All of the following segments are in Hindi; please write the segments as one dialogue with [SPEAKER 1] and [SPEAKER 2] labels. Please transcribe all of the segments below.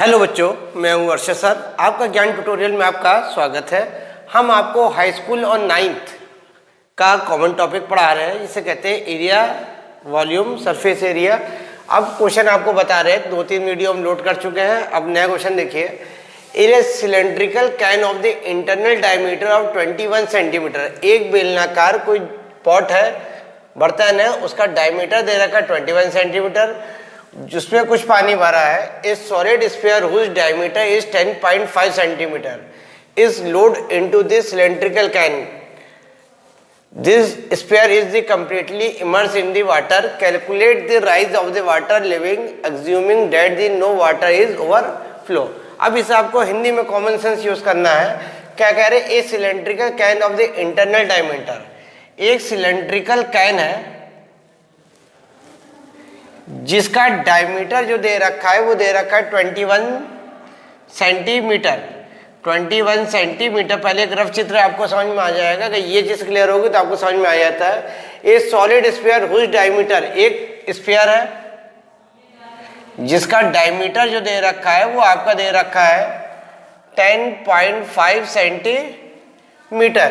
[SPEAKER 1] हेलो बच्चों, मैं हूं अर्शद सर। आपका ज्ञान ट्यूटोरियल में आपका स्वागत है। हम आपको हाई स्कूल और नाइन्थ का कॉमन टॉपिक पढ़ा रहे हैं, जिसे कहते हैं एरिया, वॉल्यूम, सरफेस एरिया। अब क्वेश्चन आपको बता रहे हैं, 2-3 वीडियो हम लोड कर चुके हैं। अब नया क्वेश्चन देखिए। Area cylindrical can of the internal diameter of 21 centimetre. एक बेलनाकार कोई पॉट है, बर्तन है, उसका डायमीटर दे रखा है 21 सेंटीमीटर, जिसमें कुछ पानी भरा है। इस solid sphere whose diameter is 10.5 centimetre is load into this cylindrical can. This sphere is the completely immerse in the water. Calculate the rise of the water लिविंग assuming that the no water is overflow. अब इसे आपको हिंदी में कॉमन सेंस यूज करना है। क्या कह रहे हैं? ए cylindrical can of the internal diameter. एक सिलेंड्रिकल कैन है जिसका डायमीटर जो दे रखा है वो दे रखा है 21 सेंटीमीटर। 21 सेंटीमीटर। पहले एक रफ चित्र आपको समझ में आ जाएगा कि ये चीज क्लियर होगी तो आपको समझ में आ जाता है। ये सॉलिड स्फीयर हुज डायमीटर, एक स्फीयर है जिसका डायमीटर जो दे रखा है वो आपका दे रखा है 10.5 centimetre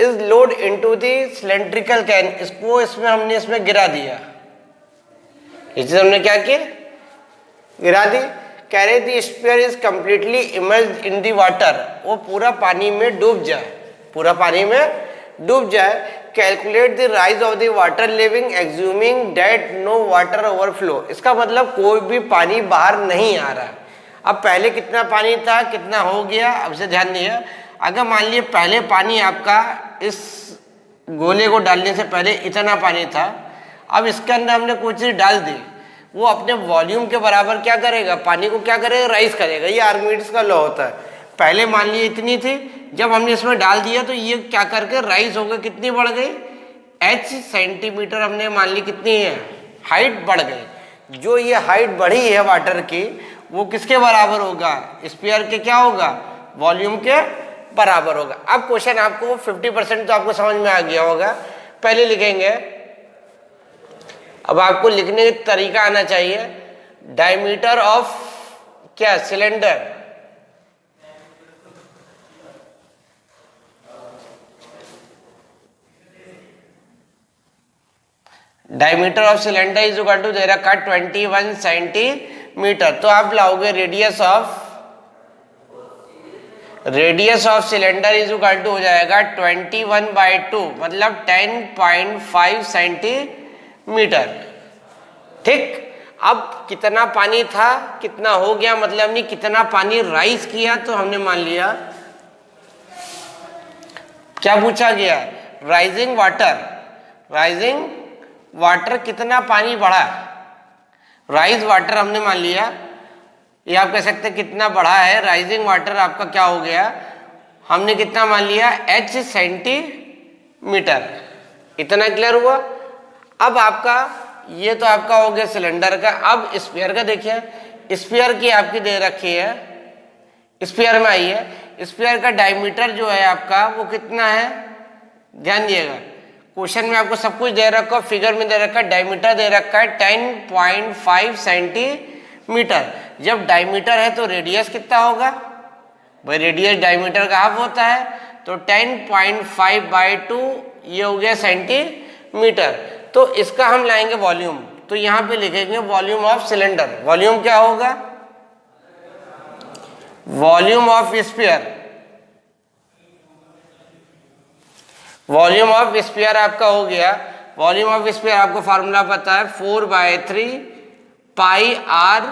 [SPEAKER 1] is load into the cylindrical can. इसको हमने इसमें गिरा दिया। ये चीज हमने क्या किया? गिरा दी। कह रहे the sphere is completely immersed in the water. वो पूरा पानी में डूब जाए, पूरा पानी में डूब जाए। Calculate the rise of the water level assuming that no water overflow. इसका मतलब कोई भी पानी बाहर नहीं आ रहा है। अब पहले कितना पानी था, कितना हो गया, अब से ध्यान दिए। अगर मान लिए पहले पानी आपका इस गोले को डालने से पहले इतना पानी था, अब इसके अंदर हमने कोई चीज डाल दी, वो अपने वॉल्यूम के बराबर क्या करेगा? पानी को क्या करेगा? राइज करेगा। ये आर्किमिडीज का लॉ होता है। पहले मान लिए इतनी थी, जब हमने इसमें डाल दिया तो ये क्या करके राइज हो गई। कितनी बढ़ गई? h सेंटीमीटर हमने मान ली कितनी है? हाइट बढ़ गई। जो ये हाइट बढ़ी है वाटर की, वो किसके बराबर होगा? स्फीयर के क्या होगा? वॉल्यूम के बराबर होगा। अब क्वेश्चन आपको 50% तो आपको समझ में आ गया होगा। पहले लिखेंगे, अब आपको लिखने का तरीका आना चाहिए। डायमीटर ऑफ क्या? Cylinder. Diameter of cylinder is equal to दे रखा 21 सेंटीमीटर। तो आप लाओगे radius of cylinder is equal to हो जाएगा 21/2, मतलब 10.5 सेंटीमीटर। ठीक। अब कितना पानी था, कितना हो गया, मतलब नहीं कितना पानी राइज किया। तो हमने मान लिया, क्या पूछा गया? राइजिंग वाटर कितना पानी बढ़ा। राइज वाटर हमने मान लिया, ये आप कह सकते हैं कितना बढ़ा है। राइजिंग वाटर आपका क्या हो गया? हमने कितना मान लिया? h centimetre. इतना क्लियर हुआ? अब आपका ये तो आपका हो गया सिलेंडर का। अब स्फीयर का देखिए। स्फीयर की आपकी दे रखी है, स्फीयर में आई है। स्फीयर का डायमीटर जो है आपका वो कितना है? ध्यान दिएगा, क्वेश्चन में आपको सब कुछ दे रखा है, फिगर में दे रखा है, डायमीटर दे रखा है 10.5 सेंटीमीटर। जब डायमीटर है तो रेडियस कितना होगा भाई? रेडियस डायमीटर का हाफ होता है, तो 10.5/2 ये हो गया सेंटीमीटर। तो इसका हम लाएंगे वॉल्यूम, तो यहां पे लिखेंगे वॉल्यूम ऑफ सिलेंडर। वॉल्यूम क्या होगा? Volume of sphere. Volume of sphere आपका हो गया। वॉल्यूम ऑफ स्फीयर आपको फार्मूला पता है, 4/3 pi r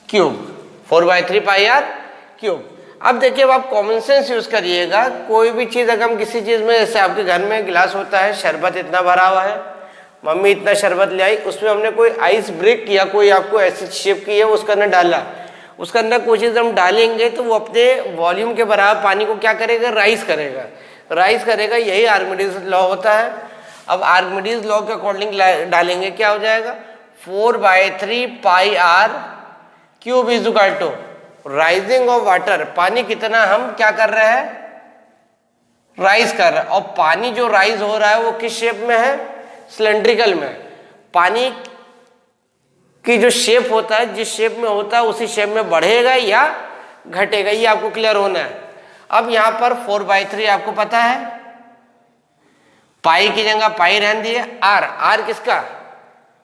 [SPEAKER 1] cube. 4/3 pi r cube. अब देखिए, अब आप कॉमन सेंस यूज करिएगा। कोई भी चीज अगर हम किसी चीज में, जैसे आपके घर में गिलास होता है, शरबत इतना भरा हुआ है, मम्मी इतना शरबत ले आई, उसमें हमने कोई आइस ब्रेक किया, कोई आपको ऐसी शेप की है, उसके अंदर डाला, उसके अंदर कोई चीज हम डालेंगे तो वो अपने वॉल्यूम के बराबर पानी को क्या करेगा? राइज करेगा। यही आर्किमिडीज लॉ होता है। अब आर्किमिडीज लॉ के अकॉर्डिंग डालेंगे, क्या हो जाएगा? 4/3 pi r cube is equal to rising of water. पानी कितना हम क्या कर रहे हैं? राइज कर रहे हैं। और पानी जो राइज हो रहा है वो किस शेप में है? सिलेंड्रिकल में। पानी कि जो शेप होता है, जिस शेप में होता है उसी शेप में बढ़ेगा या घटेगा, ये आपको क्लियर होना है। अब यहाँ पर 4/3 आपको पता है, पाई की जगह पाई रहने दिए। आर किसका?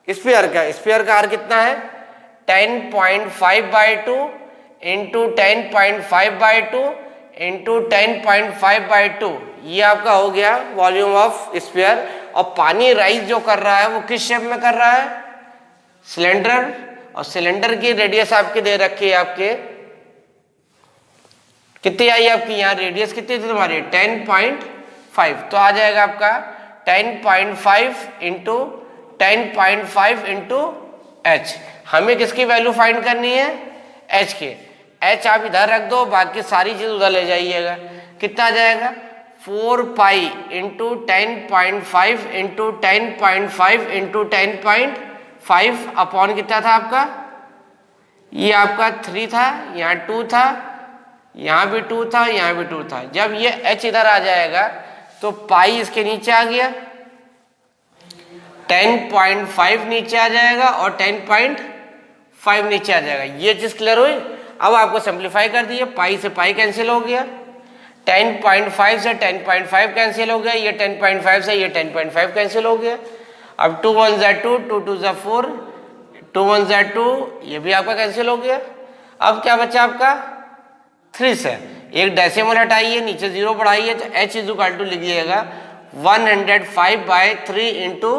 [SPEAKER 1] स्फीयर का। स्फीयर का आर कितना है? 10.5/2 इंटू 10.5/2 इंटू 10.5/2, ये आपका हो गया वॉल्यूम ऑफ स्फीयर। और पानी राइज जो कर रहा है वो किस शेप में कर रहा है? सिलेंडर। और सिलेंडर की रेडियस आपकी दे रखी है, आपके कितनी आई आपकी यहाँ रेडियस कितनी थी तुम्हारी? 10.5। तो आ जाएगा आपका 10.5 इंटू 10.5 इंटू एच। हमें किसकी वैल्यू फाइंड करनी है? एच की। एच आप इधर रख दो, बाकी सारी चीज उधर ले जाइएगा। कितना आ जाएगा? 4 pi into 10.5 into 10.5 into 10.5 upon कितना था आपका? ये आपका 3 था, यहाँ 2 था, यहाँ भी 2 था, यहाँ भी 2 था। जब ये h इधर आ जाएगा तो पाई इसके नीचे आ गया, 10.5 नीचे आ जाएगा और 10.5 नीचे आ जाएगा। ये चीज क्लियर हुई? अब आपको सिंप्लीफाई कर दिए, पाई से पाई कैंसिल हो गया, 10.5 से 10.5 कैंसिल हो गया, ये 10.5 से ये 10.5 कैंसिल हो गया। अब 2 1 ज़ा 2, 2 2 ज़ा 4, 2 1 ज़ा 2, ये भी आपका कैंसिल हो गया। अब क्या बचा आपका? 3 से एक डेसिमल हटाइए, नीचे 0 बढ़ाइए, तो h = लिखिएगा 105/3 इंटू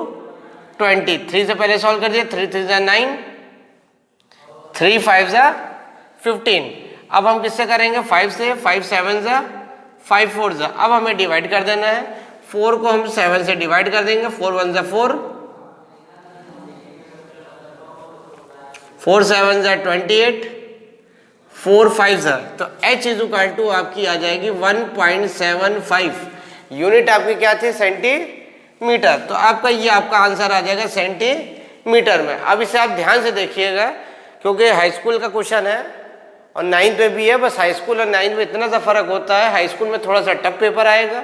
[SPEAKER 1] 20। 3 से पहले सॉल्व कर दिया, 3 3 ज़ा 9, 3 5 ज़ा 15। अब हम किससे करेंगे? 5 से। 5 7 ज़ा 5 4 ज़ा। अब हमें डिवाइड कर देना है, 4 को हम 7 से डिवाइड कर देंगे, 4 1 ज़ा 4, 4 7 ज़ा 28, 4 5 ज़ा। तो h = आपकी आ जाएगी 1.75। यूनिट आपकी क्या थी? सेंटीमीटर। तो आपका ये आपका आंसर आ जाएगा सेंटीमीटर में। अब इसे आप ध्यान से देखिएगा, क्योंकि हाई स्कूल का क्वेश्चन है और 9th में भी है। बस हाई स्कूल और 9th में इतना सा फर्क होता है, हाई स्कूल में थोड़ा सा टफ पेपर आएगा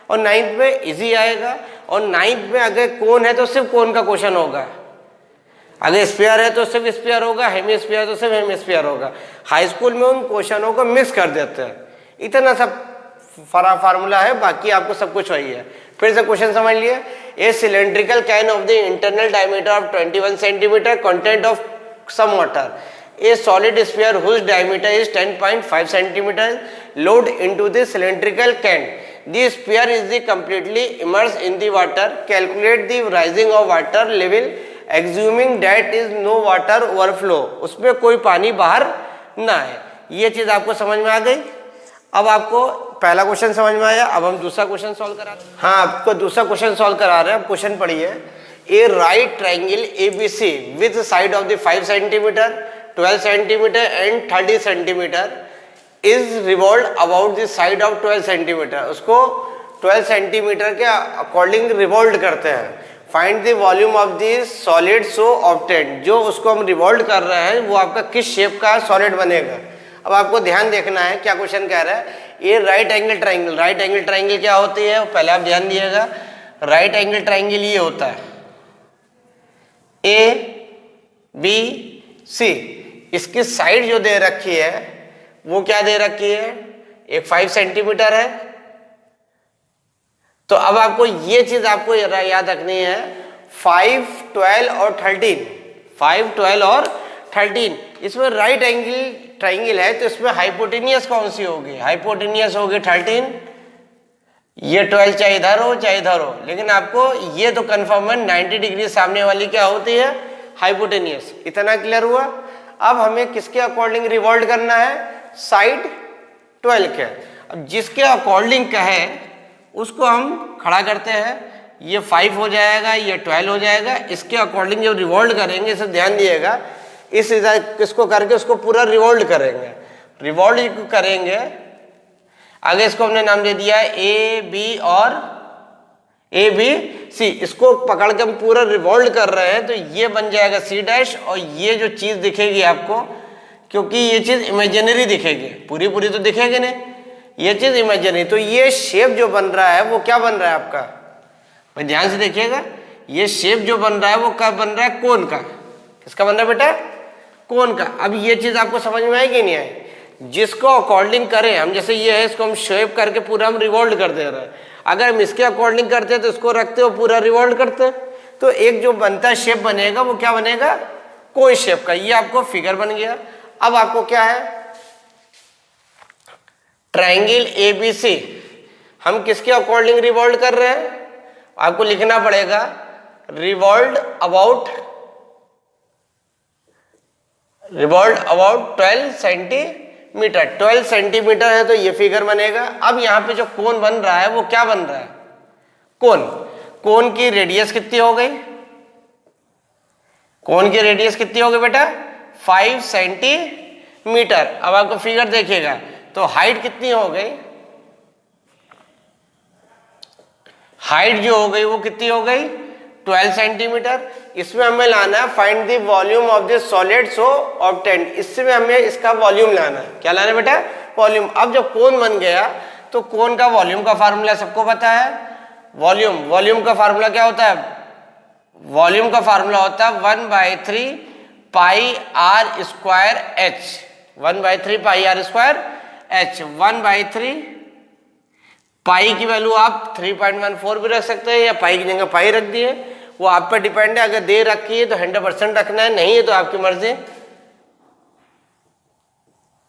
[SPEAKER 1] और 9th में इजी आएगा। और 9th में अगर कोन है तो सिर्फ कोन का क्वेश्चन होगा, अगर स्फीयर है तो सिर्फ स्फीयर होगा, हेमिस्फीयर तो सिर्फ हेमिस्फीयर होगा। हाई स्कूल में उन क्वेश्चनों को मिक्स कर देते हैं, इतना सब फार्मूला है, बाकी आपको सब कुछ वही है। फिर से क्वेश्चन समझ लिए। A cylindrical can of the internal diameter of 21 centimetre content of some water, a solid sphere whose diameter is 10.5 centimeter load into the cylindrical can. The sphere is the completely immersed in the water. Calculate the rising of water level assuming that is no water overflow. उसमें कोई पानी बाहर ना है। ये चीज आपको समझ में आ गई। अब आपको पहला क्वेश्चन समझ में आया, अब हम दूसरा क्वेश्चन सॉल्व करा रहे हैं। हाँ, आपको दूसरा क्वेश्चन सॉल्व करा रहे हैं। अब क्वेश्चन पढ़िए। A right triangle ABC with side of the 5 centimeter, 12 centimeter and 30 centimeter is revolved about the side of 12 centimeter. उसको 12 centimeter के अकॉर्डिंग रिवॉल्व करते हैं। Find the volume of the solid so obtained. जो उसको हम रिवॉल्व कर रहे हैं वो आपका किस शेप का सॉलिड बनेगा। अब आपको ध्यान देखना है क्या क्वेश्चन कह रहा है। ये right angle triangle, right angle triangle क्या होती है पहले आप ध्यान दिएगा। राइट एंगल ट्राइंगल ये होता है ABC, इसकी साइड जो दे रखी है वो क्या दे रखी है, एक 5 सेंटीमीटर है। तो अब आपको ये चीज आपको याद रखनी है, 5, 12 और 13, 5, 12 और 13। इसमें राइट एंगल ट्राइंगल है तो इसमें हाइपोटेनियस कौन सी होगी, हाइपोटेनियस होगी 13। ये 12 चाहे इधर हो चाहे इधर हो, लेकिन आपको ये तो कंफर्म है 90 डिग्री सामने वाली क्या होती है, हाइपोटेनियस। इतना क्लियर हुआ। अब हमें किसके अकॉर्डिंग रिवॉल्व करना है, साइड 12 के। अब जिसके अकॉर्डिंग का है उसको हम खड़ा करते हैं, ये 5 हो जाएगा, ये 12 हो जाएगा। इसके अकॉर्डिंग जब रिवॉल्व करेंगे, इसे ध्यान दिएगा, इस किसको करके उसको पूरा रिवॉल्व करेंगे। रिवॉल्व करेंगे, आगे इसको हमने नाम दे दिया ए बी और ए बी सी। इसको पकड़ के हम पूरा रिवॉल्व कर रहे हैं तो ये बन जाएगा सी डैश। और ये जो चीज दिखेगी आपको, क्योंकि ये चीज इमेजिनरी दिखेगी, पूरी पूरी तो दिखेगी नहीं, ये चीज इमेजिनरी। तो ये शेप जो बन रहा है वो क्या बन रहा है आपका, भाई ध्यान से देखिएगा, ये शेप जो बन रहा है वो क्या बन रहा है, कोन का। किसका बन रहा है बेटा? कोन का। अब ये चीज आपको समझ में आएगी नहीं आई? जिसको अकॉर्डिंग करें हम, जैसे ये है इसको हम शेप करके पूरा हम रिवॉल्व कर दे रहे हैं, अगर हम इसके अकॉर्डिंग करते हैं तो इसको रखते हो पूरा रिवॉल्व करते हैं, तो एक जो बनता है शेप बनेगा वो क्या बनेगा? कोन शेप का। ये आपको फिगर बन गया। अब आपको क्या है? ट्रायंगल एबीसी हम किसके अकॉर्डिंग रिवॉल्व कर रहे हैं? आपको लिखना पड़ेगा रिवॉल्व अबाउट 12 सेंटीमीटर। 12 सेंटीमीटर है तो ये फिगर बनेगा। अब यहाँ पे जो कोन बन रहा है वो क्या बन रहा है? कोन। कोन की रेडियस कितनी हो गई? कोन की रेडियस कितनी हो गई बेटा? 5 सेंटीमीटर। अब आपको फिगर देखिएगा तो हाइट कितनी हो गई? हाइट जो हो गई वो कितनी हो गई? 12 सेंटीमीटर। इसमें हमें लाना है find the volume of the solid so obtained. इसमें हमें इसका वॉल्यूम लाना है। क्या लाना है बेटा? वॉल्यूम। अब जब कोन बन गया तो कोन का वॉल्यूम का फार्मूला सबको पता है। वॉल्यूम का फार्मूला क्या होता है? वॉल्यूम का फार्मूला होता है 1/3 pi r square h. 1/3 pi r square h. 1/3 pi की वैल्यू आप 3.14 भी रख सकते हैं या पाई की जगह पाई रख दिए, वो आप पे डिपेंड है। अगर दे रखी है तो 100% रखना है, नहीं है तो आपकी मर्जी।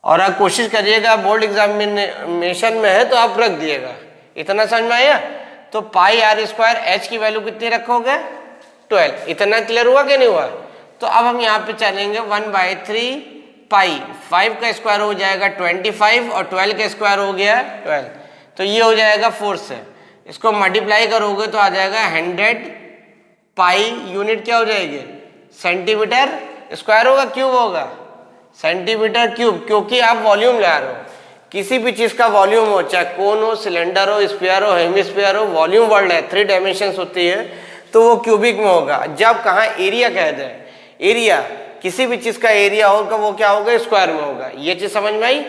[SPEAKER 1] और आप कोशिश करिएगा बोर्ड एग्जामिनेशन में है तो आप रख दिएगा। इतना समझ में आया? तो पाई आर स्क्वायर एच की वैल्यू कितनी रखोगे? 12। इतना क्लियर हुआ कि नहीं हुआ? तो अब हम यहाँ पे चलेंगे 1/3 पाई। 5 का स्क्वायर हो जाएगा 25 और 12 का स्क्वायर हो गया 12, तो ये हो जाएगा 4 से। इसको मल्टीप्लाई करोगे तो आ जाएगा 100 पाई। यूनिट क्या हो जाएगी? सेंटीमीटर स्क्वायर होगा, क्यूब होगा? सेंटीमीटर क्यूब, क्योंकि आप वॉल्यूम ला रहे हो। किसी भी चीज का वॉल्यूम हो, चाहे कोन हो, सिलेंडर हो, स्फीयर हो, हेमिस्फीयर हो, वॉल्यूम वर्ड है, 3 डायमेंशंस होती है, तो वो क्यूबिक में होगा। जब कहाँ एरिया कह दे, एरिया किसी भी चीज का एरिया होगा वो क्या होगा? स्क्वायर में होगा। ये चीज समझ में आई?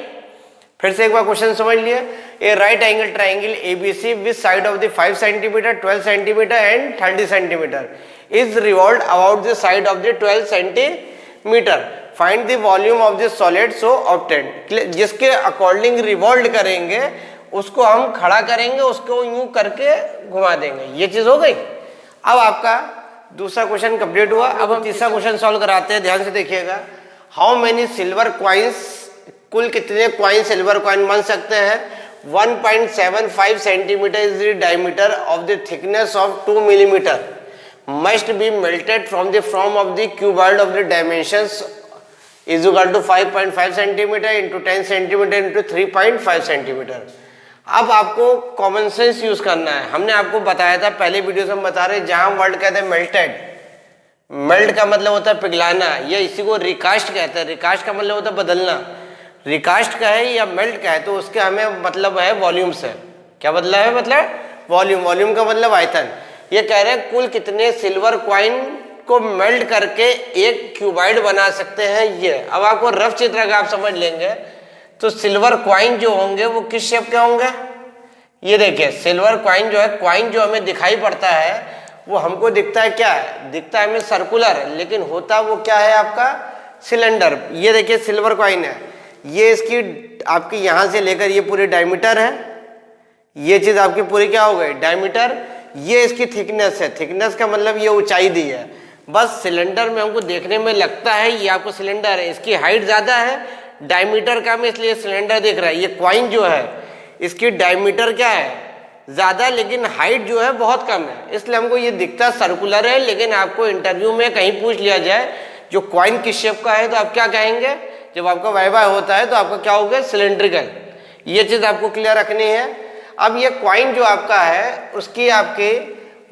[SPEAKER 1] फिर से एक बार क्वेश्चन समझ लिए। A right angle triangle ABC with side of the 5 centimetre, 12 centimetre and 30 centimetre is revolve about the side of the 12 centimetre. Find the volume of the solid so obtained. जिसके अकॉर्डिंग रिवॉल्व करेंगे उसको हम खड़ा करेंगे, उसको यूं करके घुमा देंगे। ये चीज हो गई। अब आपका दूसरा क्वेश्चन कंप्लीट हुआ। अब हम तीसरा क्वेश्चन सॉल्व कराते हैं। ध्यान से देखिएगा। हाउ मेनी सिल्वर क्वाइंस, कुल कितने क्वाइन सिल्वर क्वाइन बन सकते हैं? 1.75 centimetre is the diameter of the thickness of 2 millimetre must be melted from the form of the cuboid of the dimensions is equal to 5.5 centimetre into 10 centimetre into 3.5 centimetre. अब आपको कॉमन सेंस यूज करना है। हमने आपको बताया था पहले वीडियो से, हम बता रहे हैं जहां वर्ड कहते हैं मेल्टेड, मेल्ट का मतलब होता है पिघलाना, या इसी को रिकास्ट कहते हैं। रिकास्ट का मतलब होता है बदलना। रिकास्ट का है या मेल्ट का है तो उसके हमें मतलब है वॉल्यूम से। क्या मतलब है? मतलब वॉल्यूम। वॉल्यूम का मतलब आयतन। ये कह रहे हैं कुल कितने सिल्वर क्वाइन को मेल्ट करके एक क्यूबाइड बना सकते हैं। ये अब आपको रफ चित्र अगर आप समझ लेंगे तो सिल्वर क्वाइन जो होंगे वो किस शेप के होंगे? ये देखिए सिल्वर क्वाइन जो है, क्वाइन जो हमें दिखाई पड़ता है वो हमको दिखता है क्या है? दिखता है हमें सर्कुलर, लेकिन होता वो क्या है आपका? सिलेंडर। ये देखिए सिल्वर क्वाइन है, ये इसकी आपकी यहाँ से लेकर ये पूरी डायमीटर है। ये चीज आपकी पूरी क्या हो गई? डायमीटर। ये इसकी थिकनेस है। थिकनेस का मतलब ये ऊंचाई दी है। बस सिलेंडर में हमको देखने में लगता है ये आपको सिलेंडर है, इसकी हाइट ज्यादा है, डायमीटर कम है, इसलिए सिलेंडर दिख रहा है। ये क्वाइन जो है इसकी डायमीटर क्या है? ज्यादा, लेकिन हाइट जो है बहुत कम है, इसलिए हमको ये दिखता सर्कुलर है। लेकिन आपको इंटरव्यू में कहीं पूछ लिया जाए जो क्वाइन किस शेप का है तो आप क्या कहेंगे? जब आपका वाइवा होता है तो आपका क्या होगा? सिलेंड्रिकल। ये चीज आपको क्लियर रखनी है। अब ये क्वाइन जो आपका है उसकी आपके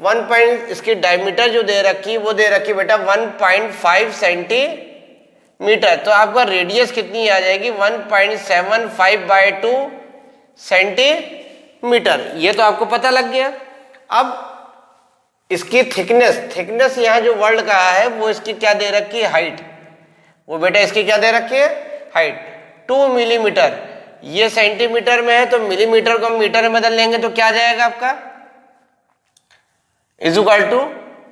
[SPEAKER 1] 1 इसकी डायमीटर जो दे रखी वो दे रखी बेटा 1.5 सेंटीमीटर। तो आपका रेडियस कितनी आ जाएगी? 1.75/2 सेंटीमीटर। ये तो आपको पता लग गया। अब इसकी थिकनेस यहाँ जो वर्ड कहा है वो इसकी क्या दे रखी है? हाइट। वो बेटा इसकी क्या दे रखी है? Height 2 millimetre. ये सेंटीमीटर में है तो मिलीमीटर को हम मीटर में बदल लेंगे तो क्या आ जाएगा आपका? इज इक्वल टू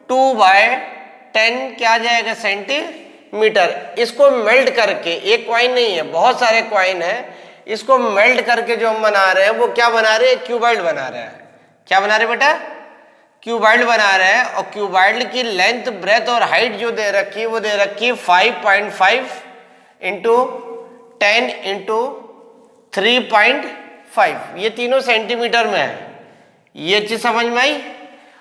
[SPEAKER 1] 2/10 क्या आ जाएगा? सेंटीमीटर। मीटर। इसको मेल्ट करके, एक कॉइन नहीं है, बहुत सारे कॉइन है, इसको मेल्ट करके जो हम बना रहे हैं वो क्या बना रहे हैं, क्यूबॉइड बना रहे हैं। क्या बना रहे हैं बेटा, क्यूबॉइड बना रहे हैं। और क्यूबॉइड की लेंथ, ब्रेथ और हाइट जो दे रखी है वो दे रखी है 5.5 इंटू 10 इंटू 3.5, ये तीनों सेंटीमीटर में है। ये चीज समझ में आई।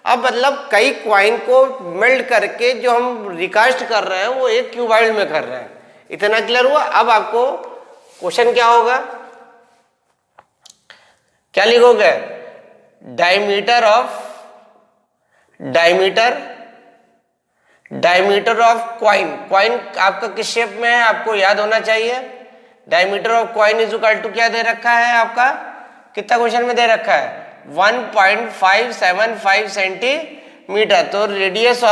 [SPEAKER 1] अब मतलब कई क्वाइन को मेल्ट करके जो हम रिकास्ट कर रहे हैं वो एक क्यूबॉइड में कर रहे हैं। इतना क्लियर हुआ। अब आपको क्वेश्चन क्या होगा, क्या लिखोगे, डायमीटर ऑफ क्वाइन। क्वाइन आपका किस शेप में है आपको याद होना चाहिए। Diameter of coin is equal to क्या दे रखा है आपका, कितना क्वेश्चन में दे रखा है, 1.575 सेंटीमीटर। तो radius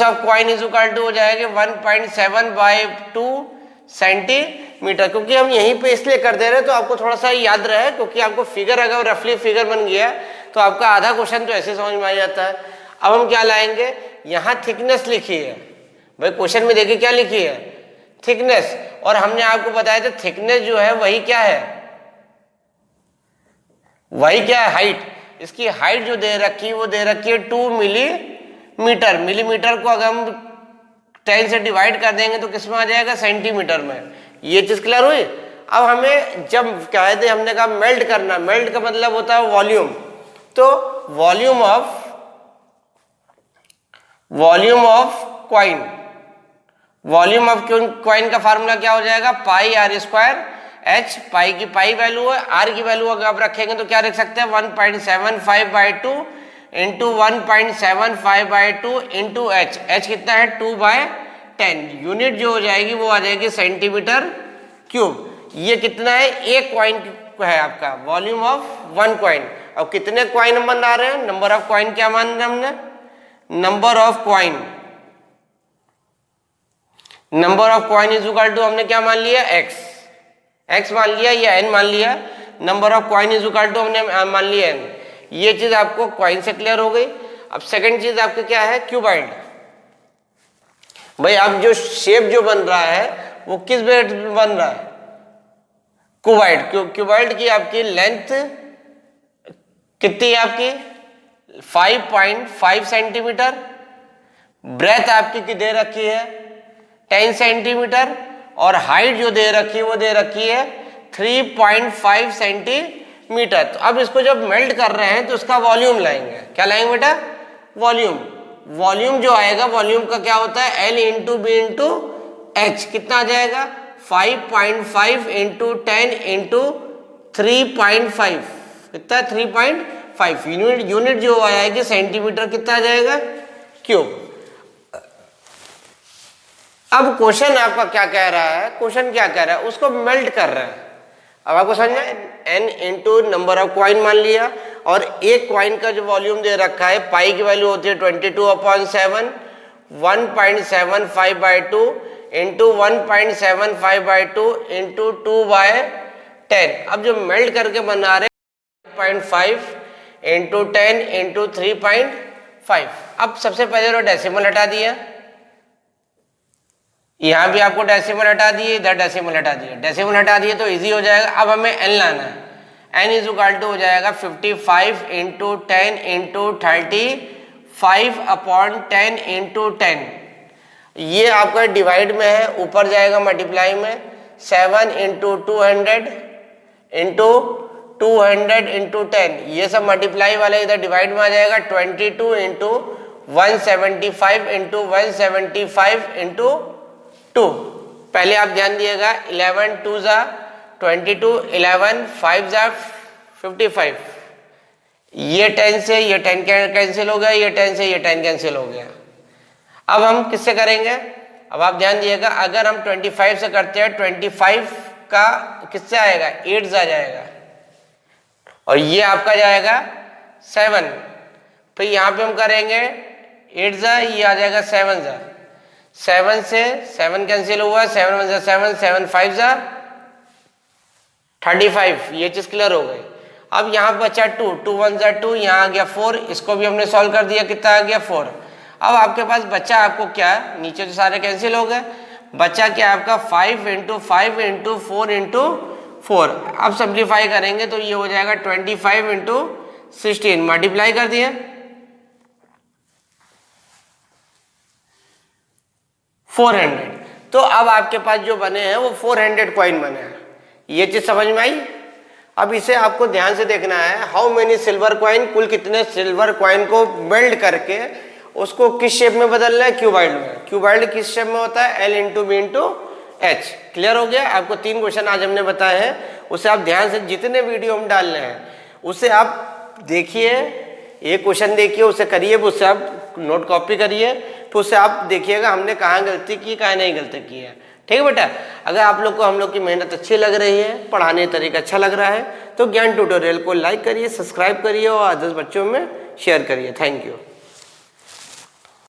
[SPEAKER 1] of coin is equal to हो जाएगा 1.7/2 सेंटीमीटर। क्योंकि हम यहीं पे इसलिए कर दे रहे हैं तो आपको थोड़ा सा याद रहे, क्योंकि आपको फिगर अगर रफली फिगर बन गया तो आपका आधा क्वेश्चन तो ऐसे समझ में आ जाता है। अब हम क्या लाएंगे, यहाँ थिकनेस लिखी है भाई, क्वेश्चन में देखिए क्या लिखी है, थिकनेस। और हमने आपको बताया था थिकनेस जो है वही क्या है, हाइट। इसकी हाइट जो दे रखी है वो दे रखी है 2 मिलीमीटर। मिलीमीटर को अगर हम 10 से डिवाइड कर देंगे तो किस में आ जाएगा, सेंटीमीटर में। ये चीज क्लियर हुई। अब हमें जब कहते हमने कहा मेल्ट करना, मेल्ट का मतलब होता है वॉल्यूम। तो वॉल्यूम ऑफ क्वाइन का फार्मूला क्या हो जाएगा, पाई आर स्क्वायर एच। पाई की पाई वैल्यू है, आर की वैल्यू अगर आप रखेंगे तो क्या रख सकते हैं, 1.75/2 इंटू 1.75/2 इंटू एच। एच कितना है, 2/10। यूनिट जो हो जाएगी वो आ जाएगी सेंटीमीटर क्यूब। ये कितना है, एक क्वाइन है आपका, वॉल्यूम ऑफ 1 क्वाइन। अब कितने क्वाइन हम बना रहे हैं, नंबर ऑफ क्वाइन क्या मान रहे हैं हमने, number of coin is equal to हमने क्या मान लिया, एक्स मान लिया या एन मान लिया। Number of coin is equal to हमने मान लिया एन। ये चीज आपको क्वाइन से क्लियर हो गई। अब सेकंड चीज आपकी क्या है, क्यूबॉइड। भाई अब जो शेप जो बन रहा है वो किस बेस में बन रहा है, क्यूबॉइड। क्यूबॉइड की आपकी लेंथ कितनी है आपकी, 5.5 सेंटीमीटर। ब्रेथ आपकी दे रखी है 10 सेंटीमीटर। और हाइट जो दे रखी है वो दे रखी है 3.5 सेंटीमीटर। तो अब इसको जब मेल्ट कर रहे हैं तो उसका वॉल्यूम लाएंगे। क्या लाएंगे बेटा, वॉल्यूम जो आएगा, वॉल्यूम का क्या होता है, L into b into h. कितना आ जाएगा, 5.5 इंटू 10 इंटू 3.5, कितना 3.5। यूनिट जो आएगी सेंटीमीटर, कितना आ जाएगा, क्यूब। अब क्वेश्चन आपका क्या कह रहा है, क्वेश्चन क्या कह रहा है, उसको मेल्ट कर रहा है। अब आपको समझ में, n into number of coin मान लिया। और एक क्वाइन का जो वॉल्यूम दे रखा है, पाई की वैल्यू होती है 22/7, 1.75/2 इंटू 1.75/2 इंटू 2/10। अब जो मेल्ट करके बना रहे 0.5 इंटू 10 इंटू 3.5। अब सबसे पहले तो डेसिमल हटा दिया, यहां भी आपको डेसिमल हटा दिए, इधर डेसिमल हटा दिए। डेसिमल हटा दिए तो इजी हो जाएगा। अब हमें एन लाना है, एन इज इक्वल टू हो जाएगा 55 इंटू 10 इंटू 35/10 इंटू 10। ये आपका डिवाइड में है, ऊपर जाएगा मल्टीप्लाई में। 7 इंटू 200 इंटू 200 इंटू 10, ये सब मल्टीप्लाई वाले इधर डिवाइड में आ जाएगा। 22 इंटू 175 इंटू 175 इंटू 2। पहले आप ध्यान दिएगा, 11 2 जा 22, 11 5 जा 55। ये 10 से ये 10 कैंसिल हो गया, ये 10 से ये 10 कैंसिल हो गया। अब हम किससे करेंगे, अब आप ध्यान दिएगा, अगर हम 25 से करते हैं, 25 का किससे आएगा, 8 जा जाएगा। और ये आपका जाएगा 7। फिर यहाँ पे हम करेंगे 8 जा, ये आ जाएगा 7 जा। 7 से 7 कैंसिल हुआ, 7 1 जा 7, 7 5 जा 35। ये चीज क्लियर हो गई। अब यहाँ बचा 2, 2 1 जा 2, यहाँ आ गया 4। इसको भी हमने सॉल्व कर दिया, कितना आ गया 4। अब आपके पास बच्चा आपको क्या है, नीचे तो सारे कैंसिल हो गए, बच्चा क्या है आपका 5 × 5 × 4 × 4। अब सिंप्लीफाई करेंगे तो ये हो जाएगा 25 × 16, मल्टीप्लाई कर दिए 400। तो अब आपके पास जो बने हैं वो 400 कॉइन बने हैं। ये चीज समझ में आई। अब इसे आपको ध्यान से देखना है, हाउ मेनी सिल्वर कॉइन, कुल कितने सिल्वर कॉइन को बिल्ड करके उसको किस शेप में बदलना है, क्यूबाइड में। क्यूबाइड किस शेप में होता है, L × B × H। क्लियर हो गया। आपको 3 क्वेश्चन आज हमने बताए हैं, उसे आप ध्यान से जितने वीडियो हम डाल रहे हैं उसे आप देखिए, एक क्वेश्चन देखिए, उसे करिए, उससे आप नोट कॉपी करिए, तो उससे आप देखिएगा हमने कहाँ गलती की, कहाँ नहीं गलती की है। ठीक है बेटा। अगर आप लोग को हम लोग की मेहनत अच्छी लग रही है, पढ़ाने का तरीका अच्छा लग रहा है, तो ज्ञान ट्यूटोरियल को लाइक करिए, सब्सक्राइब करिए और अदर्स बच्चों में शेयर करिए। Thank you.